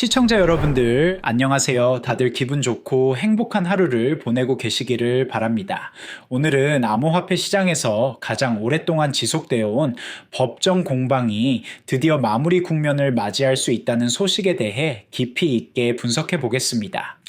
시청자 여러분들, 안녕하세요. 다들 기분 좋고 행복한 하루를 보내고 계시기를 바랍니다. 오늘은 암호화폐 시장에서 가장 오랫동안 지속되어 온 법정 공방이 드디어 마무리 국면을 맞이할 수 있다는 소식에 대해 깊이 있게 분석해 보겠습니다.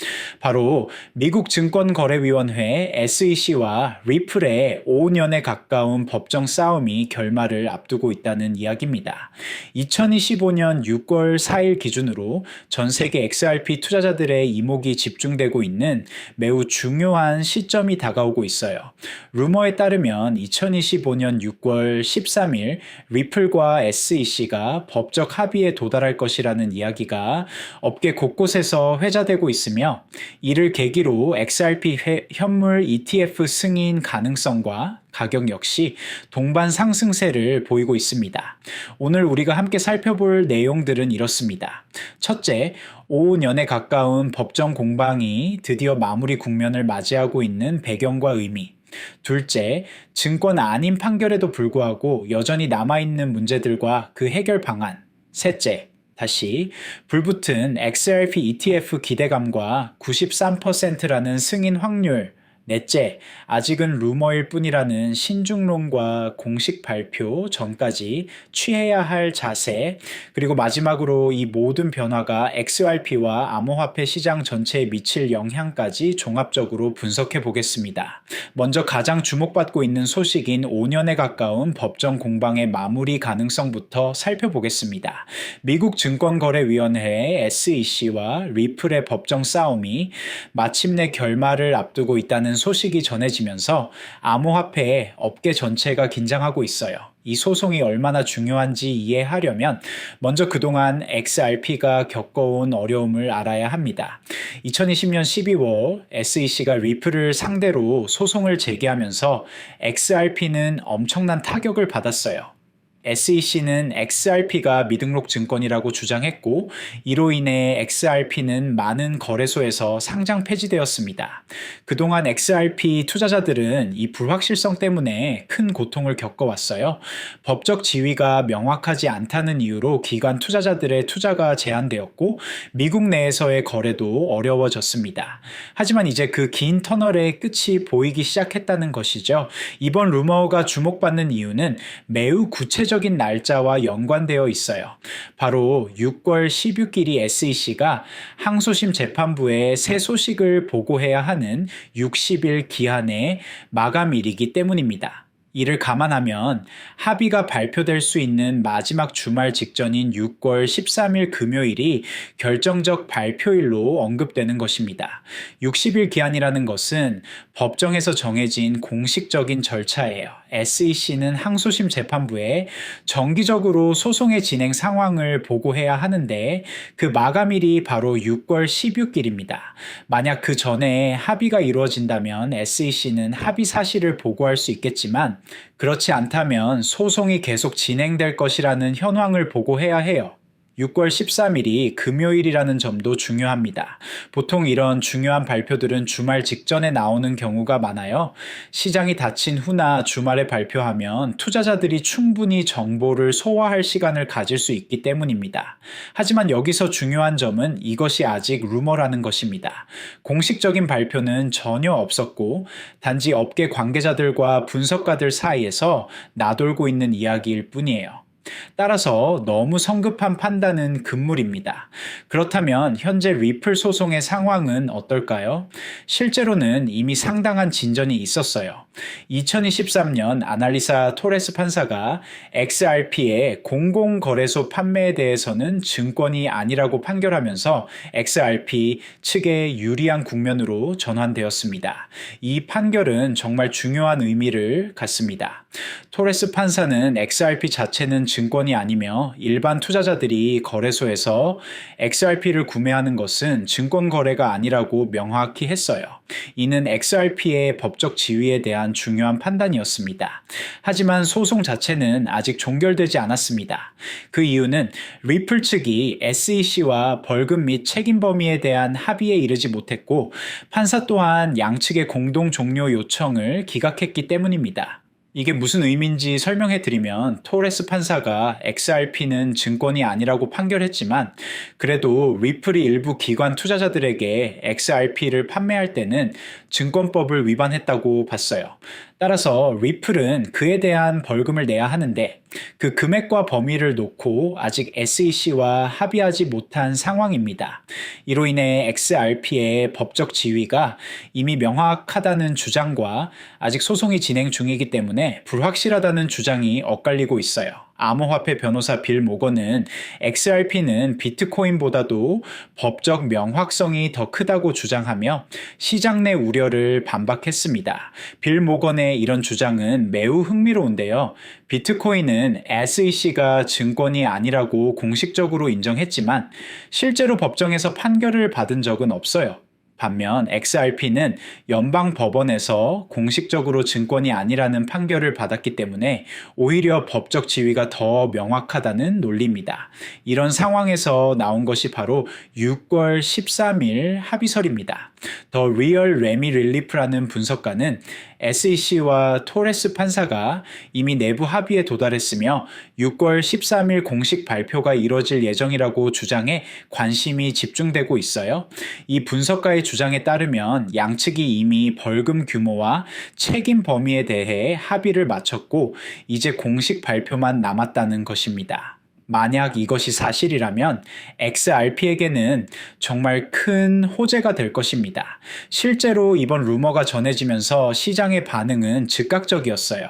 바로 미국 증권거래위원회 SEC와 리플의 5년에 가까운 법정 싸움이 결말을 앞두고 있다는 이야기입니다. 2025년 6월 4일 기준으로 전 세계 XRP 투자자들의 이목이 집중되고 있는 매우 중요한 시점이 다가오고 있어요. 루머에 따르면 2025년 6월 13일 리플과 SEC가 법적 합의에 도달할 것이라는 이야기가 업계 곳곳에서 회자되고 있으며, 이를 계기로 XRP 현물 ETF 승인 가능성과 가격 역시 동반 상승세를 보이고 있습니다. 오늘 우리가 함께 살펴볼 내용들은 이렇습니다. 첫째, 5년에 가까운 법정 공방이 드디어 마무리 국면을 맞이하고 있는 배경과 의미. 둘째, 증권 아닌 판결에도 불구하고 여전히 남아있는 문제들과 그 해결 방안. 셋째, 다시 불붙은 XRP ETF 기대감과 93%라는 승인 확률. 넷째, 아직은 루머일 뿐이라는 신중론과 공식 발표 전까지 취해야 할 자세. 그리고 마지막으로 이 모든 변화가 XRP와 암호화폐 시장 전체에 미칠 영향까지 종합적으로 분석해 보겠습니다. 먼저 가장 주목받고 있는 소식인 5년에 가까운 법정 공방의 마무리 가능성부터 살펴보겠습니다. 미국 증권거래위원회 SEC와 리플의 법정 싸움이 마침내 결말을 앞두고 있다는 소식이 전해지면서 암호화폐 업계 전체가 긴장하고 있어요. 이 소송이 얼마나 중요한지 이해하려면 먼저 그동안 XRP가 겪어온 어려움을 알아야 합니다. 2020년 12월 SEC가 리플을 상대로 소송을 제기하면서 XRP는 엄청난 타격을 받았어요. SEC는 XRP가 미등록 증권이라고 주장했고, 이로 인해 XRP는 많은 거래소에서 상장 폐지되었습니다. 그동안 XRP 투자자들은 이 불확실성 때문에 큰 고통을 겪어왔어요. 법적 지위가 명확하지 않다는 이유로 기관 투자자들의 투자가 제한되었고, 미국 내에서의 거래도 어려워졌습니다. 하지만 이제 그 긴 터널의 끝이 보이기 시작했다는 것이죠. 이번 루머가 주목받는 이유는 매우 구체적인 날짜와 연관되어 있어요. 바로 6월 16일이 SEC가 항소심 재판부에 새 소식을 보고해야 하는 60일 기한의 마감일이기 때문입니다. 이를 감안하면 합의가 발표될 수 있는 마지막 주말 직전인 6월 13일 금요일이 결정적 발표일로 언급되는 것입니다. 60일 기한이라는 것은 법정에서 정해진 공식적인 절차예요. SEC는 항소심 재판부에 정기적으로 소송의 진행 상황을 보고해야 하는데, 그 마감일이 바로 6월 16일입니다. 만약 그 전에 합의가 이루어진다면 SEC는 합의 사실을 보고할 수 있겠지만, 그렇지 않다면 소송이 계속 진행될 것이라는 현황을 보고해야 해요. 6월 13일이 금요일이라는 점도 중요합니다. 보통 이런 중요한 발표들은 주말 직전에 나오는 경우가 많아요. 시장이 닫힌 후나 주말에 발표하면 투자자들이 충분히 정보를 소화할 시간을 가질 수 있기 때문입니다. 하지만 여기서 중요한 점은 이것이 아직 루머라는 것입니다. 공식적인 발표는 전혀 없었고, 단지 업계 관계자들과 분석가들 사이에서 나돌고 있는 이야기일 뿐이에요. 따라서 너무 성급한 판단은 금물입니다. 그렇다면 현재 리플 소송의 상황은 어떨까요? 실제로는 이미 상당한 진전이 있었어요. 2023년 아날리사 토레스 판사가 XRP의 공공거래소 판매에 대해서는 증권이 아니라고 판결하면서 XRP 측에 유리한 국면으로 전환되었습니다. 이 판결은 정말 중요한 의미를 갖습니다. 토레스 판사는 XRP 자체는 증권이 아니며 일반 투자자들이 거래소에서 XRP를 구매하는 것은 증권 거래가 아니라고 명확히 했어요. 이는 XRP의 법적 지위에 대한 중요한 판단이었습니다. 하지만 소송 자체는 아직 종결되지 않았습니다. 그 이유는 리플 측이 SEC와 벌금 및 책임 범위에 대한 합의에 이르지 못했고, 판사 또한 양측의 공동 종료 요청을 기각했기 때문입니다. 이게 무슨 의미인지 설명해 드리면 토레스 판사가 XRP는 증권이 아니라고 판결했지만 그래도 리플이 일부 기관 투자자들에게 XRP를 판매할 때는 증권법을 위반했다고 봤어요. 따라서 리플은 그에 대한 벌금을 내야 하는데 그 금액과 범위를 놓고 아직 SEC와 합의하지 못한 상황입니다. 이로 인해 XRP의 법적 지위가 이미 명확하다는 주장과 아직 소송이 진행 중이기 때문에 불확실하다는 주장이 엇갈리고 있어요. 암호화폐 변호사 빌 모건은 XRP는 비트코인보다도 법적 명확성이 더 크다고 주장하며 시장 내 우려를 반박했습니다. 빌 모건의 이런 주장은 매우 흥미로운데요. 비트코인은 SEC가 증권이 아니라고 공식적으로 인정했지만 실제로 법정에서 판결을 받은 적은 없어요. 반면 XRP는 연방 법원에서 공식적으로 증권이 아니라는 판결을 받았기 때문에 오히려 법적 지위가 더 명확하다는 논리입니다. 이런 상황에서 나온 것이 바로 6월 13일 합의설입니다. 더 리얼 레미 릴리프라는 분석가는 SEC와 토레스 판사가 이미 내부 합의에 도달했으며 6월 13일 공식 발표가 이뤄질 예정이라고 주장해 관심이 집중되고 있어요. 이 분석가의 주장에 따르면 양측이 이미 벌금 규모와 책임 범위에 대해 합의를 마쳤고 이제 공식 발표만 남았다는 것입니다. 만약 이것이 사실이라면 XRP에게는 정말 큰 호재가 될 것입니다. 실제로 이번 루머가 전해지면서 시장의 반응은 즉각적이었어요.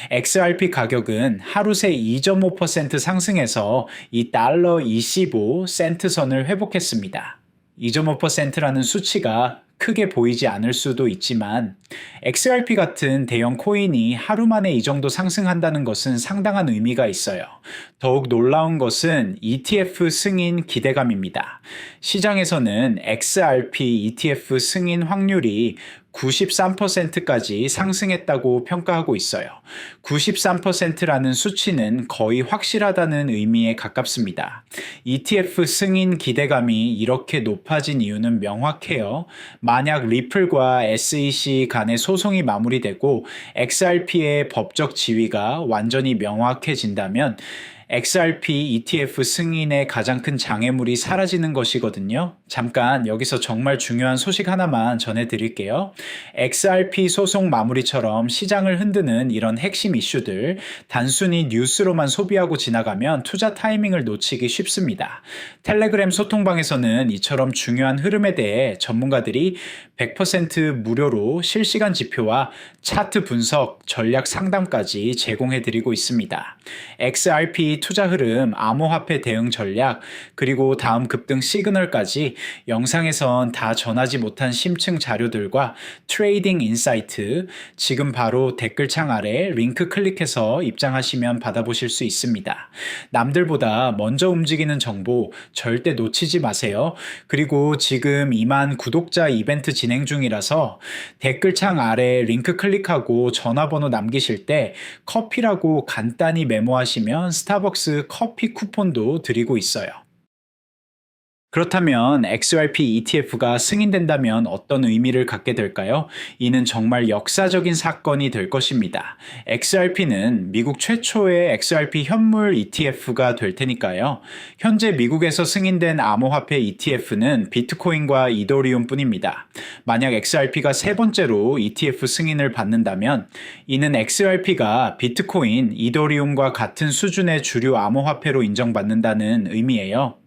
XRP 가격은 하루 새 2.5% 상승해서 이 달러 25센트 선을 회복했습니다. 2.5%라는 수치가 크게 보이지 않을 수도 있지만 XRP 같은 대형 코인이 하루 만에 이 정도 상승한다는 것은 상당한 의미가 있어요. 더욱 놀라운 것은 ETF 승인 기대감입니다. 시장에서는 XRP ETF 승인 확률이 93%까지 상승했다고 평가하고 있어요. 93%라는 수치는 거의 확실하다는 의미에 가깝습니다. ETF 승인 기대감이 이렇게 높아진 이유는 명확해요. 만약 리플과 SEC 간의 소송이 마무리되고 XRP의 법적 지위가 완전히 명확해진다면 XRP ETF 승인의 가장 큰 장애물이 사라지는 것이거든요. 잠깐 여기서 정말 중요한 소식 하나만 전해드릴게요. XRP 소송 마무리처럼 시장을 흔드는 이런 핵심 이슈들 단순히 뉴스로만 소비하고 지나가면 투자 타이밍을 놓치기 쉽습니다. 텔레그램 소통방에서는 이처럼 중요한 흐름에 대해 전문가들이 100% 무료로 실시간 지표와 차트 분석, 전략 상담까지 제공해드리고 있습니다. XRP 투자 흐름, 암호화폐 대응 전략, 그리고 다음 급등 시그널까지 영상에선 다 전하지 못한 심층 자료들과 트레이딩 인사이트, 지금 바로 댓글창 아래 링크 클릭해서 입장하시면 받아보실 수 있습니다. 남들보다 먼저 움직이는 정보 절대 놓치지 마세요. 그리고 지금 2만 구독자 이벤트 진행 중이라서 댓글창 아래 링크 클릭하고 전화번호 남기실 때 커피라고 간단히 메모하시면 스타벅스 커피 쿠폰도 드리고 있어요. 그렇다면 XRP ETF가 승인된다면 어떤 의미를 갖게 될까요? 이는 정말 역사적인 사건이 될 것입니다. XRP는 미국 최초의 XRP 현물 ETF가 될 테니까요. 현재 미국에서 승인된 암호화폐 ETF는 비트코인과 이더리움 뿐입니다. 만약 XRP가 세 번째로 ETF 승인을 받는다면 이는 XRP가 비트코인, 이더리움과 같은 수준의 주류 암호화폐로 인정받는다는 의미예요.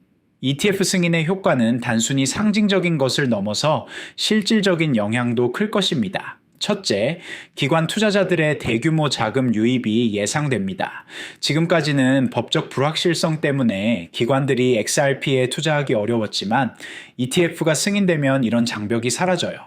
ETF 승인의 효과는 단순히 상징적인 것을 넘어서 실질적인 영향도 클 것입니다. 첫째, 기관 투자자들의 대규모 자금 유입이 예상됩니다. 지금까지는 법적 불확실성 때문에 기관들이 XRP에 투자하기 어려웠지만 ETF가 승인되면 이런 장벽이 사라져요.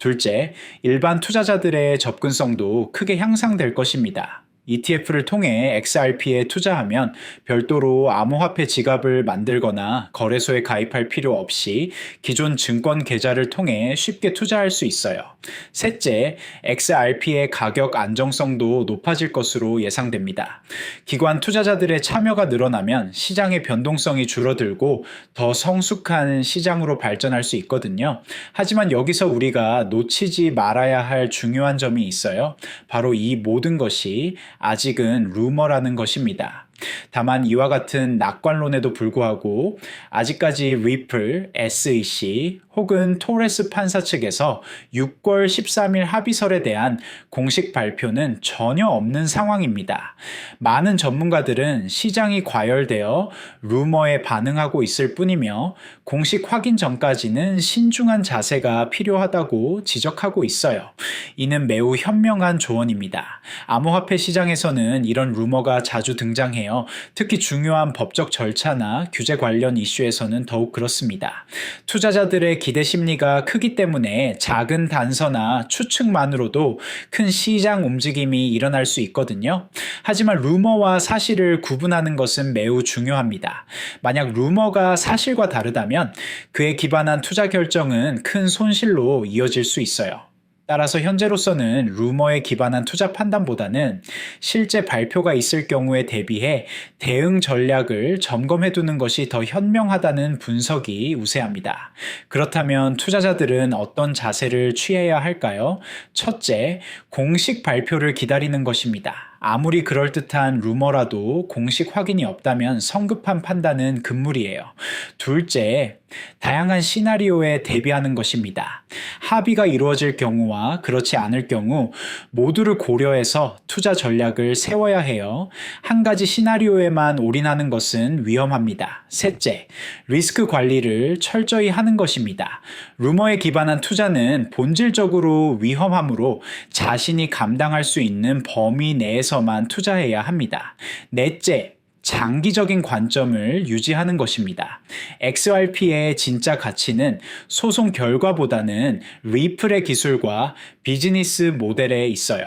둘째, 일반 투자자들의 접근성도 크게 향상될 것입니다. ETF를 통해 XRP에 투자하면 별도로 암호화폐 지갑을 만들거나 거래소에 가입할 필요 없이 기존 증권 계좌를 통해 쉽게 투자할 수 있어요. 셋째, XRP의 가격 안정성도 높아질 것으로 예상됩니다. 기관 투자자들의 참여가 늘어나면 시장의 변동성이 줄어들고 더 성숙한 시장으로 발전할 수 있거든요. 하지만 여기서 우리가 놓치지 말아야 할 중요한 점이 있어요. 바로 이 모든 것이 아직은 루머라는 것입니다. 다만 이와 같은 낙관론에도 불구하고 아직까지 리플, SEC 혹은 토레스 판사 측에서 6월 13일 합의설에 대한 공식 발표는 전혀 없는 상황입니다. 많은 전문가들은 시장이 과열되어 루머에 반응하고 있을 뿐이며 공식 확인 전까지는 신중한 자세가 필요하다고 지적하고 있어요. 이는 매우 현명한 조언입니다. 암호화폐 시장에서는 이런 루머가 자주 등장해요. 특히 중요한 법적 절차나 규제 관련 이슈에서는 더욱 그렇습니다. 투자자들의 기대 심리가 크기 때문에 작은 단서나 추측만으로도 큰 시장 움직임이 일어날 수 있거든요. 하지만 루머와 사실을 구분하는 것은 매우 중요합니다. 만약 루머가 사실과 다르다면 그에 기반한 투자 결정은 큰 손실로 이어질 수 있어요. 따라서 현재로서는 루머에 기반한 투자 판단보다는 실제 발표가 있을 경우에 대비해 대응 전략을 점검해 두는 것이 더 현명하다는 분석이 우세합니다. 그렇다면 투자자들은 어떤 자세를 취해야 할까요? 첫째, 공식 발표를 기다리는 것입니다. 아무리 그럴듯한 루머라도 공식 확인이 없다면 성급한 판단은 금물이에요. 둘째, 다양한 시나리오에 대비하는 것입니다. 합의가 이루어질 경우와 그렇지 않을 경우 모두를 고려해서 투자 전략을 세워야 해요. 한 가지 시나리오에만 올인하는 것은 위험합니다. 셋째, 리스크 관리를 철저히 하는 것입니다. 루머에 기반한 투자는 본질적으로 위험하므로 자신이 감당할 수 있는 범위 내에서만 투자해야 합니다. 넷째, 장기적인 관점을 유지하는 것입니다. XRP의 진짜 가치는 소송 결과보다는 리플의 기술과 비즈니스 모델에 있어요.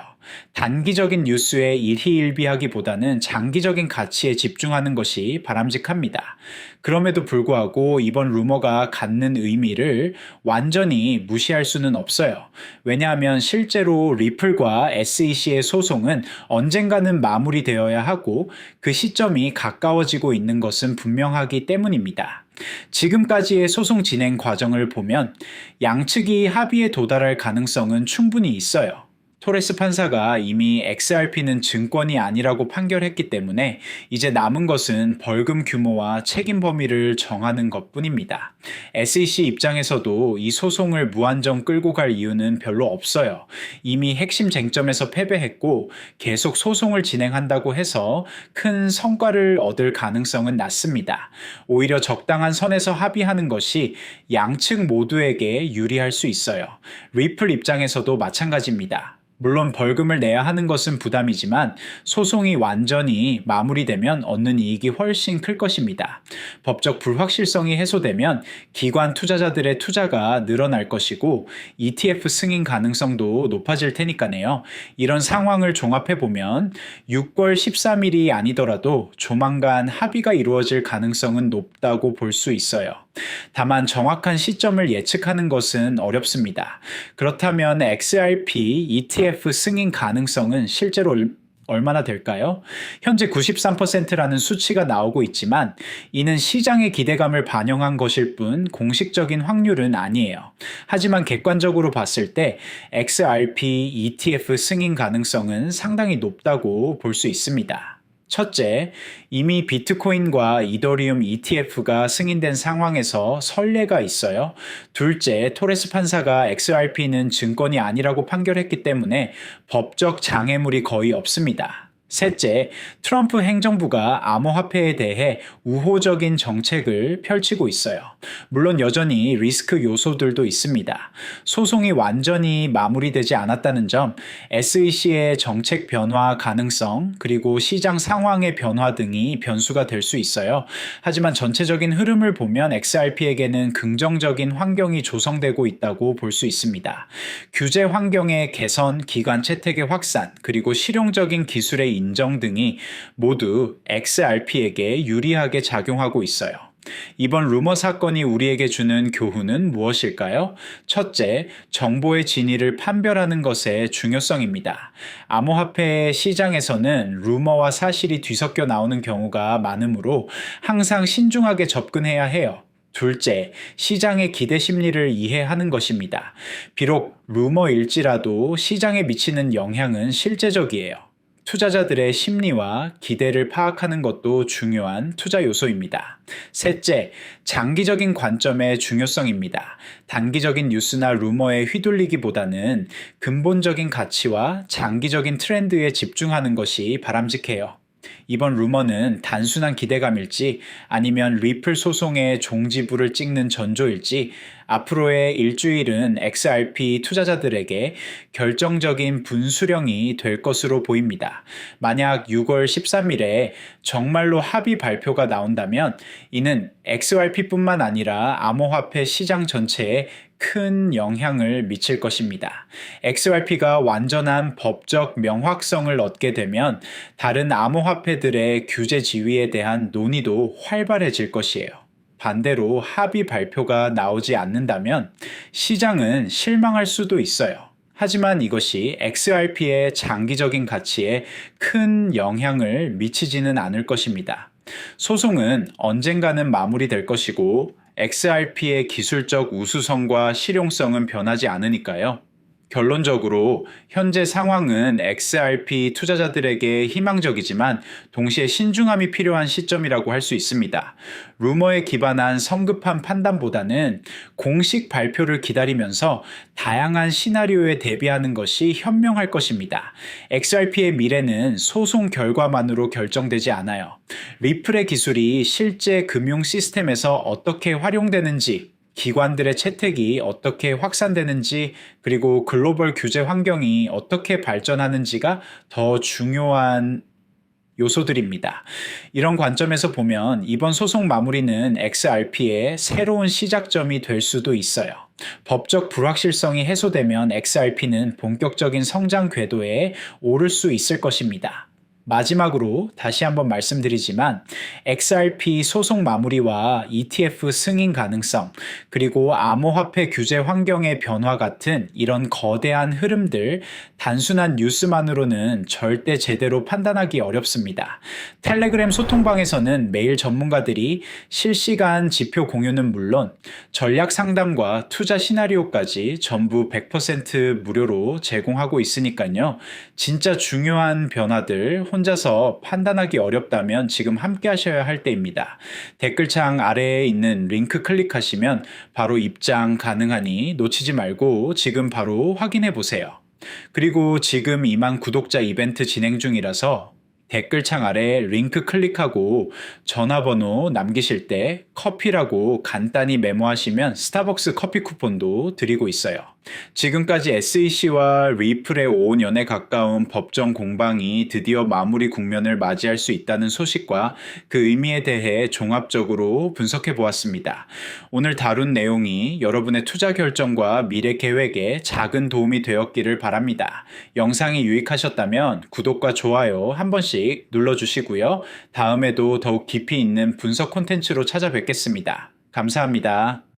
단기적인 뉴스에 일희일비하기보다는 장기적인 가치에 집중하는 것이 바람직합니다. 그럼에도 불구하고 이번 루머가 갖는 의미를 완전히 무시할 수는 없어요. 왜냐하면 실제로 리플과 SEC의 소송은 언젠가는 마무리되어야 하고 그 시점이 가까워지고 있는 것은 분명하기 때문입니다. 지금까지의 소송 진행 과정을 보면 양측이 합의에 도달할 가능성은 충분히 있어요. 토레스 판사가 이미 XRP는 증권이 아니라고 판결했기 때문에 이제 남은 것은 벌금 규모와 책임 범위를 정하는 것뿐입니다. SEC 입장에서도 이 소송을 무한정 끌고 갈 이유는 별로 없어요. 이미 핵심 쟁점에서 패배했고 계속 소송을 진행한다고 해서 큰 성과를 얻을 가능성은 낮습니다. 오히려 적당한 선에서 합의하는 것이 양측 모두에게 유리할 수 있어요. 리플 입장에서도 마찬가지입니다. 물론 벌금을 내야 하는 것은 부담이지만 소송이 완전히 마무리되면 얻는 이익이 훨씬 클 것입니다. 법적 불확실성이 해소되면 기관 투자자들의 투자가 늘어날 것이고 ETF 승인 가능성도 높아질 테니까요. 이런 상황을 종합해보면 6월 13일이 아니더라도 조만간 합의가 이루어질 가능성은 높다고 볼 수 있어요. 다만 정확한 시점을 예측하는 것은 어렵습니다. 그렇다면 XRP, ETF 승인 가능성은 실제로 얼마나 될까요? 현재 93%라는 수치가 나오고 있지만 이는 시장의 기대감을 반영한 것일 뿐 공식적인 확률은 아니에요. 하지만 객관적으로 봤을 때 XRP, ETF 승인 가능성은 상당히 높다고 볼 수 있습니다. 첫째, 이미 비트코인과 이더리움 ETF가 승인된 상황에서 선례가 있어요. 둘째, 토레스 판사가 XRP는 증권이 아니라고 판결했기 때문에 법적 장애물이 거의 없습니다. 셋째, 트럼프 행정부가 암호화폐에 대해 우호적인 정책을 펼치고 있어요. 물론 여전히 리스크 요소들도 있습니다. 소송이 완전히 마무리되지 않았다는 점, SEC의 정책 변화 가능성, 그리고 시장 상황의 변화 등이 변수가 될 수 있어요. 하지만 전체적인 흐름을 보면 XRP에게는 긍정적인 환경이 조성되고 있다고 볼 수 있습니다. 규제 환경의 개선, 기관 채택의 확산, 그리고 실용적인 기술의 인정 등이 모두 XRP에게 유리하게 작용하고 있어요. 이번 루머 사건이 우리에게 주는 교훈은 무엇일까요? 첫째, 정보의 진위를 판별하는 것의 중요성입니다. 암호화폐 시장에서는 루머와 사실이 뒤섞여 나오는 경우가 많으므로 항상 신중하게 접근해야 해요. 둘째, 시장의 기대 심리를 이해하는 것입니다. 비록 루머일지라도 시장에 미치는 영향은 실제적이에요. 투자자들의 심리와 기대를 파악하는 것도 중요한 투자 요소입니다. 셋째, 장기적인 관점의 중요성입니다. 단기적인 뉴스나 루머에 휘둘리기보다는 근본적인 가치와 장기적인 트렌드에 집중하는 것이 바람직해요. 이번 루머는 단순한 기대감일지 아니면 리플 소송의 종지부를 찍는 전조일지 앞으로의 일주일은 XRP 투자자들에게 결정적인 분수령이 될 것으로 보입니다. 만약 6월 13일에 정말로 합의 발표가 나온다면 이는 XRP뿐만 아니라 암호화폐 시장 전체에 큰 영향을 미칠 것입니다. XRP가 완전한 법적 명확성을 얻게 되면 다른 암호화폐들의 규제 지위에 대한 논의도 활발해질 것이에요. 반대로 합의 발표가 나오지 않는다면 시장은 실망할 수도 있어요. 하지만 이것이 XRP의 장기적인 가치에 큰 영향을 미치지는 않을 것입니다. 소송은 언젠가는 마무리될 것이고 XRP의 기술적 우수성과 실용성은 변하지 않으니까요. 결론적으로 현재 상황은 XRP 투자자들에게 희망적이지만 동시에 신중함이 필요한 시점이라고 할 수 있습니다. 루머에 기반한 성급한 판단보다는 공식 발표를 기다리면서 다양한 시나리오에 대비하는 것이 현명할 것입니다. XRP의 미래는 소송 결과만으로 결정되지 않아요. 리플의 기술이 실제 금융 시스템에서 어떻게 활용되는지, 기관들의 채택이 어떻게 확산되는지, 그리고 글로벌 규제 환경이 어떻게 발전하는지가 더 중요한 요소들입니다. 이런 관점에서 보면 이번 소송 마무리는 XRP의 새로운 시작점이 될 수도 있어요. 법적 불확실성이 해소되면 XRP는 본격적인 성장 궤도에 오를 수 있을 것입니다. 마지막으로 다시 한번 말씀드리지만 XRP 소송 마무리와 ETF 승인 가능성, 그리고 암호화폐 규제 환경의 변화 같은 이런 거대한 흐름들, 단순한 뉴스만으로는 절대 제대로 판단하기 어렵습니다. 텔레그램 소통방에서는 매일 전문가들이 실시간 지표 공유는 물론 전략 상담과 투자 시나리오까지 전부 100% 무료로 제공하고 있으니까요. 진짜 중요한 변화들 혼자서 판단하기 어렵다면 지금 함께 하셔야 할 때입니다. 댓글창 아래에 있는 링크 클릭하시면 바로 입장 가능하니 놓치지 말고 지금 바로 확인해 보세요. 그리고 지금 2만 구독자 이벤트 진행 중이라서 댓글창 아래 링크 클릭하고 전화번호 남기실 때 커피라고 간단히 메모하시면 스타벅스 커피 쿠폰도 드리고 있어요. 지금까지 SEC와 리플의 5년에 가까운 법정 공방이 드디어 마무리 국면을 맞이할 수 있다는 소식과 그 의미에 대해 종합적으로 분석해 보았습니다. 오늘 다룬 내용이 여러분의 투자 결정과 미래 계획에 작은 도움이 되었기를 바랍니다. 영상이 유익하셨다면 구독과 좋아요 한 번씩 눌러주시고요. 다음에도 더욱 깊이 있는 분석 콘텐츠로 찾아뵙겠습니다. 감사합니다.